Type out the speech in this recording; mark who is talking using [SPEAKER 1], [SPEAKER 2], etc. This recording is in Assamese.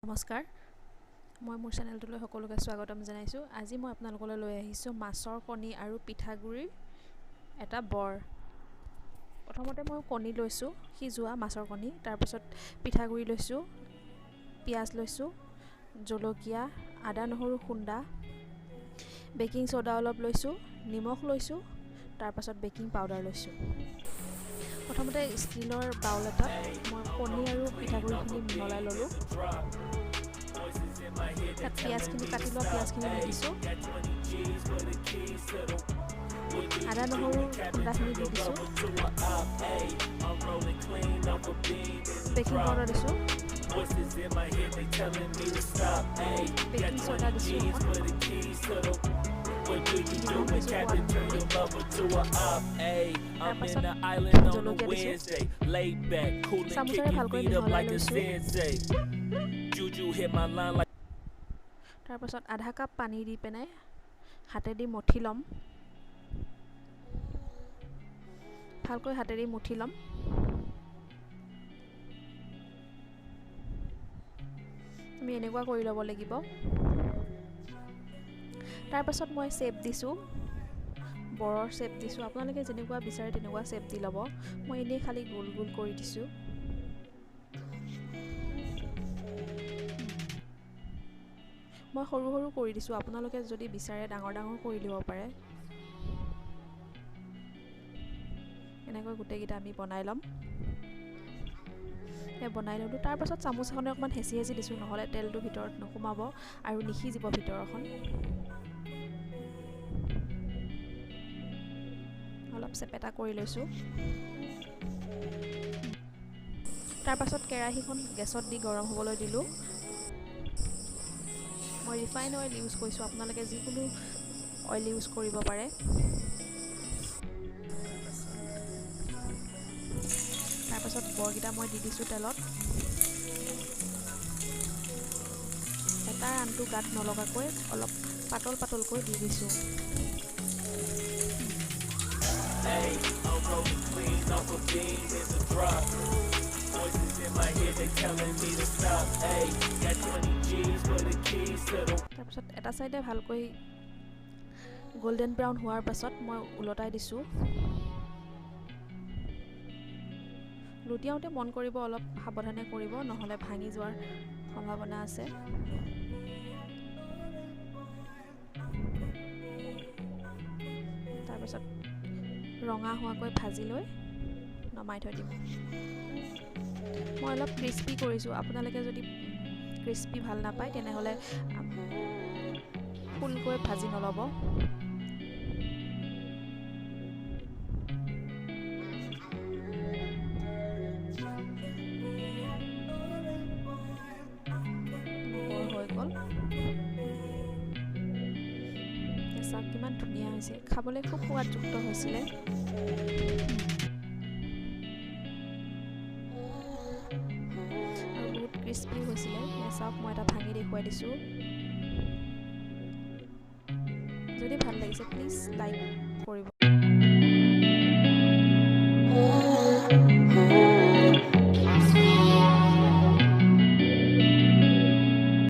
[SPEAKER 1] নমস্কাৰ মই মোৰ চেনেলটোলৈ সকলোকে স্বাগতম জনাইছোঁ। আজি মই আপোনালোকলৈ লৈ আহিছোঁ মাছৰ কণী আৰু পিঠাগুড়িৰ এটা বৰ। প্ৰথমতে মই কণী লৈছোঁ, সিজোৱা মাছৰ কণী, তাৰপিছত পিঠাগুড়ি লৈছোঁ, পিঁয়াজ লৈছোঁ, জলকীয়া, আদা নহৰু খুন্দা, বেকিং ছ'ডা অলপ লৈছোঁ, নিমখ লৈছোঁ, তাৰপাছত বেকিং পাউডাৰ লৈছোঁ। প্ৰথমতে ষ্টীলৰ বাউল এটাত মই কণী আৰু পিঠাগুড়িখিনি মিহলাই ল'লোঁ। তাত পিঁয়াজখিনি কাটি লোৱা পিঁয়াজখিনি দি দিছোঁ, আদা নহৰু খুন্দাখিনি দি দিছোঁ, বেকিং পাউডাৰ দিছোঁ, বেকিং ছ'ডা দিছোঁ, জলকীয়া দিছোঁ, চামুচেৰে ভালকৈ মিহলাই লৈছোঁ। তাৰপাছত আধা কাপ পানী দি পেলাই হাতেদি মঠি ল'ম, ভালকৈ হাতেদি মঠি ল'ম। আমি এনেকুৱা কৰি ল'ব লাগিব। তাৰপাছত মই শ্বেপ দিছোঁ, বৰৰ শ্বেপ দিছোঁ। আপোনালোকে যেনেকুৱা বিচাৰে তেনেকুৱা শ্বেপ দি ল'ব। মই এনেই খালী গোল গোল কৰি দিছোঁ। মই সৰু সৰু কৰি দিছোঁ, আপোনালোকে যদি বিচাৰে ডাঙৰ ডাঙৰ কৰি দিব পাৰে। এনেকৈ গোটেইকেইটা আমি বনাই ল'ম। বনাই ল'লোঁ। তাৰপাছত চামুচখনে অকণমান হেঁচি হেঁচি দিছোঁ, নহ'লে তেলটো ভিতৰত নোসোমাব আৰু নিসিজিব ভিতৰখন। অলপ চেপেটা কৰি লৈছোঁ। তাৰপাছত কেৰাহীখন গেছত দি গৰম হ'বলৈ দিলোঁ। মই ৰিফাইন অইল ইউজ কৰিছোঁ, আপোনালোকে যিকোনো অইল ইউজ কৰিব পাৰে। তাৰপাছত বৰকেইটা মই দি দিছোঁ তেলত। এটাৰ আনটো গাত নলগাকৈ অলপ পাতল পাতলকৈ দি দিছোঁ। তাৰপিছত এটা চাইডে ভালকৈ গল্ডেন ব্ৰাউন হোৱাৰ পাছত মই ওলটাই দিছোঁ। লুটিয়াওঁতে মন কৰিব, অলপ সাৱধানে কৰিব, নহ'লে ভাঙি যোৱাৰ সম্ভাৱনা আছে। তাৰপিছত ৰঙা হোৱাকৈ ভাজি লৈ নমাই থৈ দিম। মই অলপ ক্ৰিস্পি কৰিছোঁ, আপোনালোকে যদি ক্ৰিস্পি ভাল নাপায় তেনেহ'লে ফুলকৈ ভাজি নল'ব। হৈ গ'ল। চাওক কিমান ধুনীয়া হৈছে, খাবলৈ খুব সোৱাদযুক্ত হৈছিলে। আৰু বহুত ক্ৰিস্পি হৈছিলে। চাওক মই এটা ভাঙি দেখুৱাই দিছোঁ। যদি ভাল লাগিছে প্লিজ লাইক কৰিব।